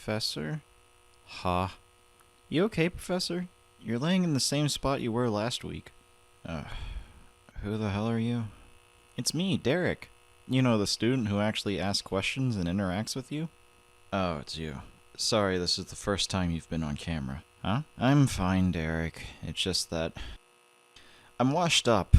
Professor? Ha. You okay, Professor? You're laying in the same spot you were last week. Who the hell are you? It's me, Derek. You know, the student who actually asks questions and interacts with you? Oh, it's you. Sorry, this is the first time you've been on camera. Huh? I'm fine, Derek. It's just that I'm washed up.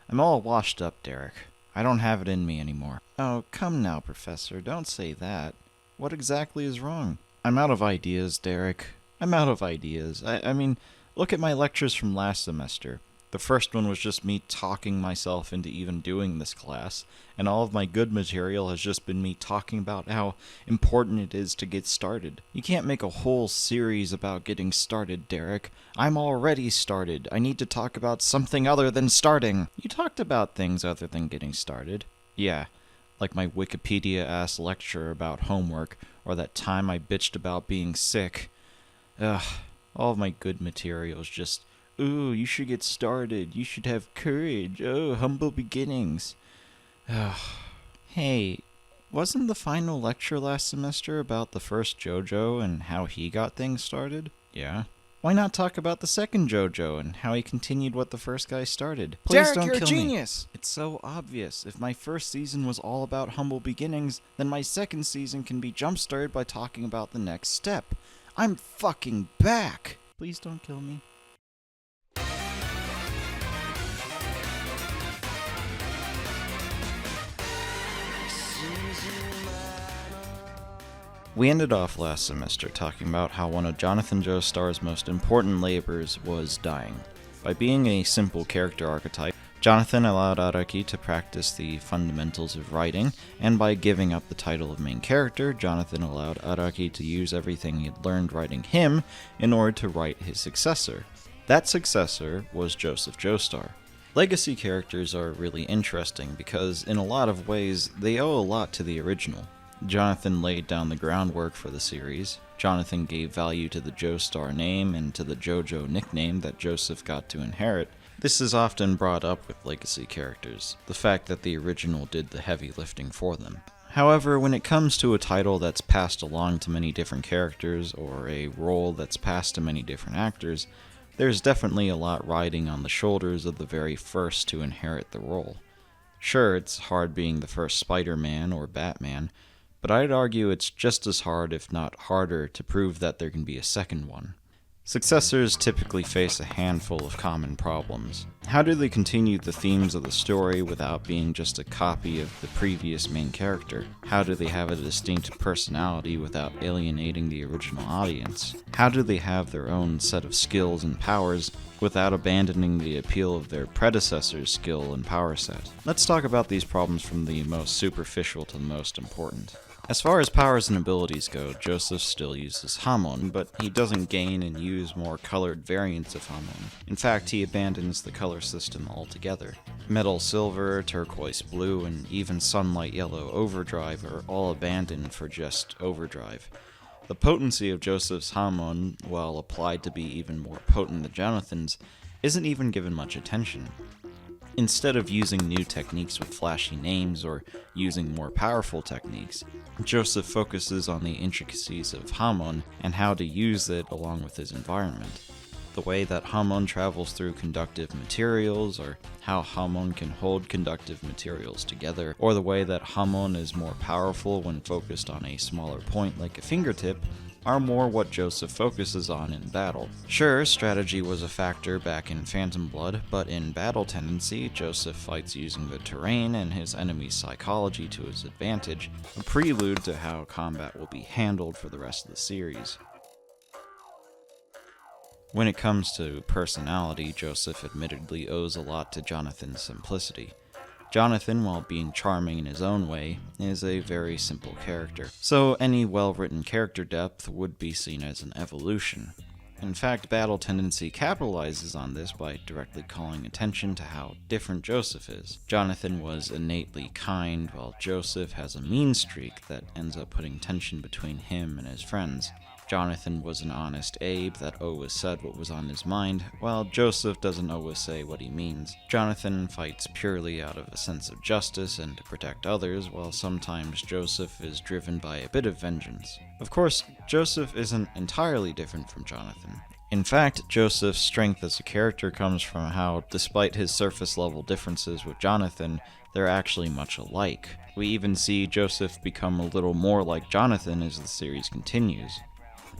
I'm all washed up, Derek. I don't have it in me anymore. Oh, come now, Professor. Don't say that. What exactly is wrong? I'm out of ideas, Derek. I'm out of ideas. I mean, look at my lectures from last semester. The first one was just me talking myself into even doing this class, and all of my good material has just been me talking about how important it is to get started. You can't make a whole series about getting started, Derek. I'm already started. I need to talk about something other than starting. You talked about things other than getting started. Yeah, like my Wikipedia-ass lecture about homework, or that time I bitched about being sick. Ugh, all of my good material is just, ooh, you should get started. You should have courage. Oh, humble beginnings. Ugh. Hey, wasn't the final lecture last semester about the first JoJo and how he got things started? Yeah. Why not talk about the second JoJo and how he continued what the first guy started? Please Derek, don't you're kill a genius! me. It's so obvious. If my first season was all about humble beginnings, then my second season can be jump-started by talking about the next step. I'm fucking back! Please don't kill me. We ended off last semester talking about how one of Jonathan Joestar's most important labors was dying. By being a simple character archetype, Jonathan allowed Araki to practice the fundamentals of writing, and by giving up the title of main character, Jonathan allowed Araki to use everything he had learned writing him in order to write his successor. That successor was Joseph Joestar. Legacy characters are really interesting because, in a lot of ways, they owe a lot to the original. Jonathan laid down the groundwork for the series. Jonathan gave value to the Joestar name and to the JoJo nickname that Joseph got to inherit. This is often brought up with legacy characters, the fact that the original did the heavy lifting for them. However, when it comes to a title that's passed along to many different characters, or a role that's passed to many different actors, there's definitely a lot riding on the shoulders of the very first to inherit the role. Sure, it's hard being the first Spider-Man or Batman, but I'd argue it's just as hard, if not harder, to prove that there can be a second one. Successors typically face a handful of common problems. How do they continue the themes of the story without being just a copy of the previous main character? How do they have a distinct personality without alienating the original audience? How do they have their own set of skills and powers without abandoning the appeal of their predecessor's skill and power set? Let's talk about these problems from the most superficial to the most important. As far as powers and abilities go, Joseph still uses Hamon, but he doesn't gain and use more colored variants of Hamon. In fact, he abandons the color system altogether. Metal Silver, Turquoise Blue, and even Sunlight Yellow Overdrive are all abandoned for just Overdrive. The potency of Joseph's Hamon, while applied to be even more potent than Jonathan's, isn't even given much attention. Instead of using new techniques with flashy names or using more powerful techniques, Joseph focuses on the intricacies of Hamon and how to use it along with his environment. The way that Hamon travels through conductive materials, or how Hamon can hold conductive materials together, or the way that Hamon is more powerful when focused on a smaller point like a fingertip, are more what Joseph focuses on in battle. Sure, strategy was a factor back in Phantom Blood, but in Battle Tendency, Joseph fights using the terrain and his enemy's psychology to his advantage, a prelude to how combat will be handled for the rest of the series. When it comes to personality, Joseph admittedly owes a lot to Jonathan's simplicity. Jonathan, while being charming in his own way, is a very simple character, so any well-written character depth would be seen as an evolution. In fact, Battle Tendency capitalizes on this by directly calling attention to how different Joseph is. Jonathan was innately kind, while Joseph has a mean streak that ends up putting tension between him and his friends. Jonathan was an honest Abe that always said what was on his mind, while Joseph doesn't always say what he means. Jonathan fights purely out of a sense of justice and to protect others, while sometimes Joseph is driven by a bit of vengeance. Of course, Joseph isn't entirely different from Jonathan. In fact, Joseph's strength as a character comes from how, despite his surface-level differences with Jonathan, they're actually much alike. We even see Joseph become a little more like Jonathan as the series continues.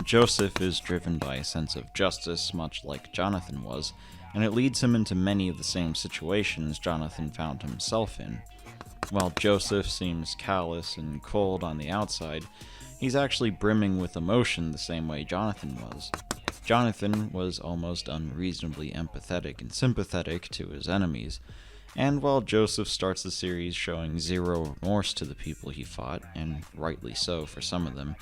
Joseph is driven by a sense of justice, much like Jonathan was, and it leads him into many of the same situations Jonathan found himself in. While Joseph seems callous and cold on the outside, he's actually brimming with emotion the same way Jonathan was. Jonathan was almost unreasonably empathetic and sympathetic to his enemies, and while Joseph starts the series showing zero remorse to the people he fought, and rightly so for some of them,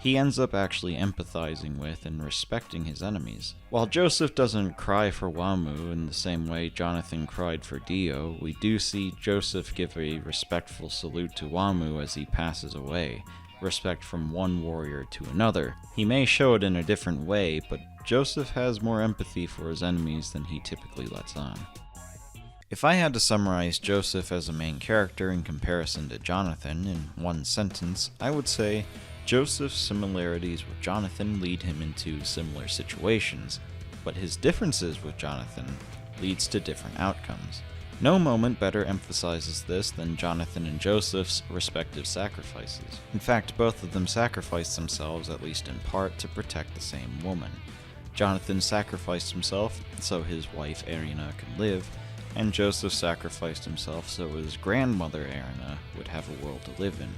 he ends up actually empathizing with and respecting his enemies. While Joseph doesn't cry for Wamu in the same way Jonathan cried for Dio, we do see Joseph give a respectful salute to Wamu as he passes away, respect from one warrior to another. He may show it in a different way, but Joseph has more empathy for his enemies than he typically lets on. If I had to summarize Joseph as a main character in comparison to Jonathan in one sentence, I would say Joseph's similarities with Jonathan lead him into similar situations, but his differences with Jonathan leads to different outcomes. No moment better emphasizes this than Jonathan and Joseph's respective sacrifices. In fact, both of them sacrificed themselves, at least in part, to protect the same woman. Jonathan sacrificed himself so his wife Erina could live, and Joseph sacrificed himself so his grandmother Erina would have a world to live in.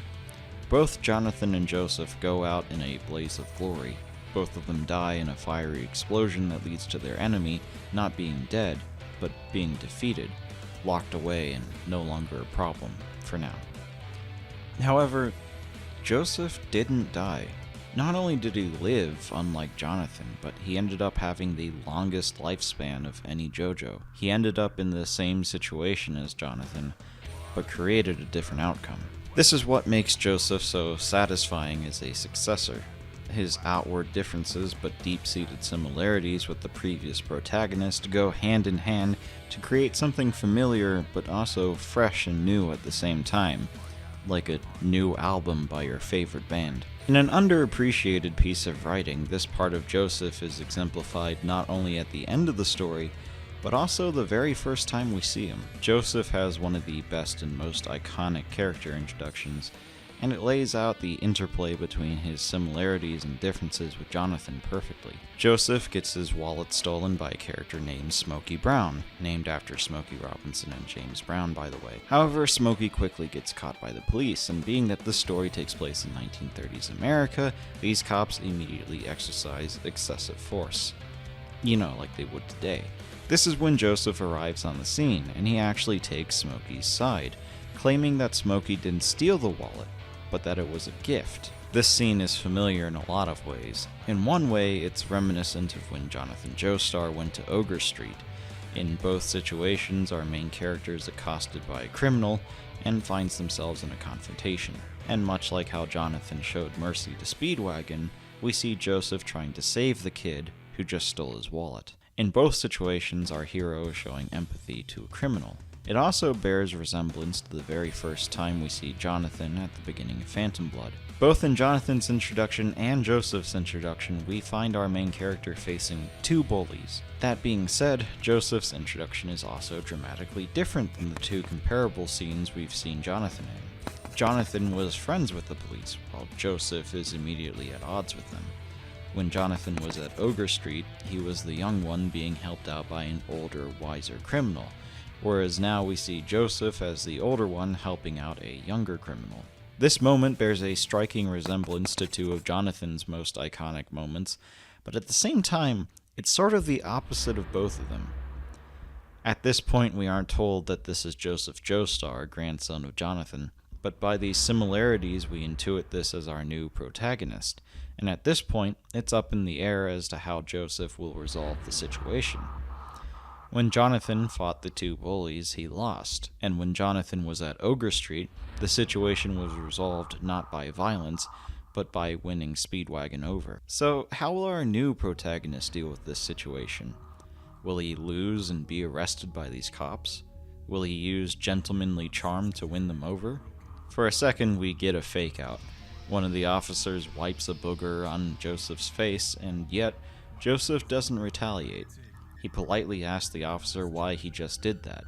Both Jonathan and Joseph go out in a blaze of glory. Both of them die in a fiery explosion that leads to their enemy not being dead, but being defeated, locked away and no longer a problem, for now. However, Joseph didn't die. Not only did he live, unlike Jonathan, but he ended up having the longest lifespan of any JoJo. He ended up in the same situation as Jonathan, but created a different outcome. This is what makes Joseph so satisfying as a successor. His outward differences but deep-seated similarities with the previous protagonist go hand in hand to create something familiar but also fresh and new at the same time, like a new album by your favorite band. In an underappreciated piece of writing, this part of Joseph is exemplified not only at the end of the story, but also the very first time we see him. Joseph has one of the best and most iconic character introductions, and it lays out the interplay between his similarities and differences with Jonathan perfectly. Joseph gets his wallet stolen by a character named Smokey Brown, named after Smokey Robinson and James Brown, by the way. However, Smokey quickly gets caught by the police, and being that the story takes place in 1930s America, these cops immediately exercise excessive force. You know, like they would today. This is when Joseph arrives on the scene, and he actually takes Smokey's side, claiming that Smokey didn't steal the wallet, but that it was a gift. This scene is familiar in a lot of ways. In one way, it's reminiscent of when Jonathan Joestar went to Ogre Street. In both situations, our main character is accosted by a criminal and finds themselves in a confrontation. And much like how Jonathan showed mercy to Speedwagon, we see Joseph trying to save the kid who just stole his wallet. In both situations, our hero is showing empathy to a criminal. It also bears resemblance to the very first time we see Jonathan at the beginning of Phantom Blood. Both in Jonathan's introduction and Joseph's introduction, we find our main character facing two bullies. That being said, Joseph's introduction is also dramatically different than the two comparable scenes we've seen Jonathan in. Jonathan was friends with the police, while Joseph is immediately at odds with them. When Jonathan was at Ogre Street, he was the young one being helped out by an older, wiser criminal, whereas now we see Joseph as the older one helping out a younger criminal. This moment bears a striking resemblance to two of Jonathan's most iconic moments, but at the same time, it's sort of the opposite of both of them. At this point, we aren't told that this is Joseph Joestar, grandson of Jonathan, but by these similarities we intuit this as our new protagonist, and at this point, it's up in the air as to how Joseph will resolve the situation. When Jonathan fought the two bullies, he lost, and when Jonathan was at Ogre Street, the situation was resolved not by violence, but by winning Speedwagon over. So how will our new protagonist deal with this situation? Will he lose and be arrested by these cops? Will he use gentlemanly charm to win them over? For a second, we get a fake out. One of the officers wipes a booger on Joseph's face, and yet Joseph doesn't retaliate. He politely asks the officer why he just did that.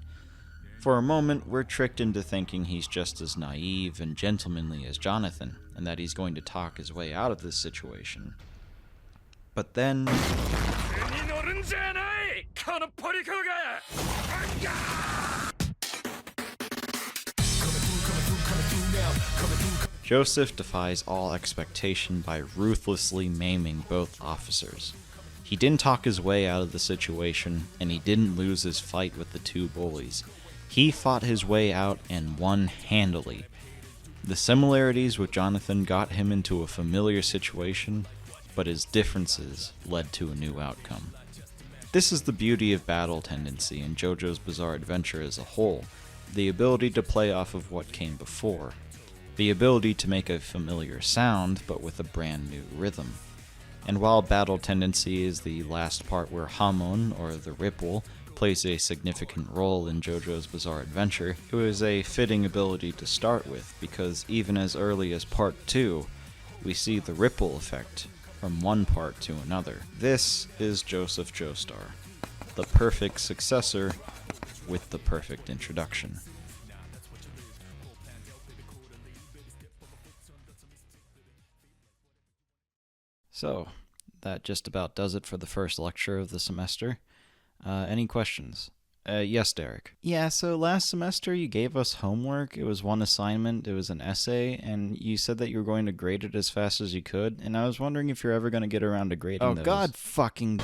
For a moment, we're tricked into thinking he's just as naive and gentlemanly as Jonathan, and that he's going to talk his way out of this situation. But then... Joseph defies all expectation by ruthlessly maiming both officers. He didn't talk his way out of the situation, and he didn't lose his fight with the two bullies. He fought his way out and won handily. The similarities with Jonathan got him into a familiar situation, but his differences led to a new outcome. This is the beauty of battle tendency in JoJo's Bizarre Adventure as a whole, the ability to play off of what came before, the ability to make a familiar sound but with a brand new rhythm. And while battle tendency is the last part where Hamon, or the ripple, plays a significant role in JoJo's Bizarre Adventure, it was a fitting ability to start with, because even as early as Part 2, we see the ripple effect from one part to another. This is Joseph Joestar, the perfect successor with the perfect introduction. So, that just about does it for the first lecture of the semester. Any questions? Yes, Derek. Yeah, so last semester you gave us homework. It was one assignment, it was an essay, and you said that you were going to grade it as fast as you could, and I was wondering if you're ever going to get around to grading those. Oh, God fucking...